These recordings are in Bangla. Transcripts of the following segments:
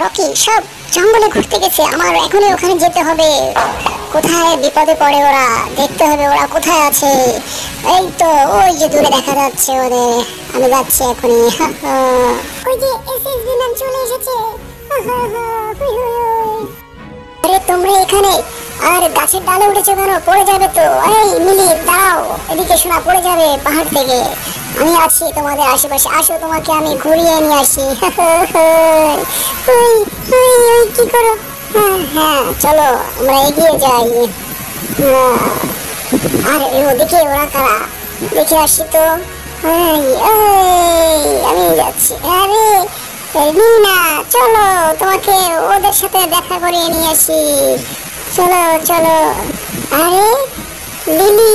রকি সব জঙ্গলে ঘুরতে গেছে, আমার এখনই ওখানে যেতে হবে। কোথায় বিপদে পড়ে ওরা, দেখতে হবে ওরা কোথায় আছে। এই তো ওই যে দূরে দেখা যাচ্ছে ওদের, আমি যাচ্ছি এখনই। ওই যে এসএসবি ম্যাম চলে এসেছে। আরে তোমরা এখানে, আর গাছের ডালে উঠেছো কেন? পড়ে যাবে তো। এই মিলি দাঁড়াও, এদিকে শোনা, পড়ে যাবে পাহাড় থেকে। আমি আছি তোমাদের আশেপাশে, আসো তোমাকে আমি ঘুরিয়ে নিয়ে আসি। ওই ওই ওই কি করো? হ্যাঁ হ্যাঁ চলো আমরা এগিয়ে যাই। আর ওদিকে ওরা কারা, দেখে আসি তো। আমি যাচ্ছি। আরে রিনা চলো, তোমাকে ওদের সাথে দেখা করিয়ে নিয়ে আসি। চলো চলো। আরে লিলি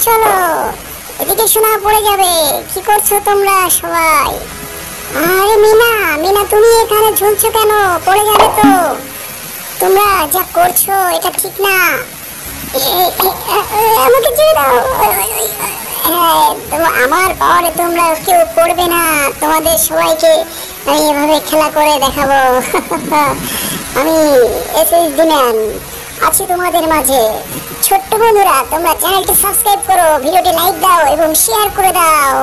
চলো, এদিকে শোনা, পড়ে যাবে। কি করছো তোমরা সবাই? আরে মিনা, মিনা তুমি এখানে ঝুলছো কেন? পড়ে যাবে তো। তোমরা যা করছো এটা ঠিক না। আমাকে ছেড়ে দাও। হ্যাঁ, আমার পরে তোমরা কেউ পড়বে না, তোমাদের সবাইকে আমি এভাবে খেলা করে দেখাবো। আমি এসএসডি ম্যান আছি তোমাদের মাঝে। ছোট্ট বন্ধুরা, তোমরা চ্যানেলটি সাবস্ক্রাইব করো, ভিডিওটি লাইক দাও এবং শেয়ার করে দাও।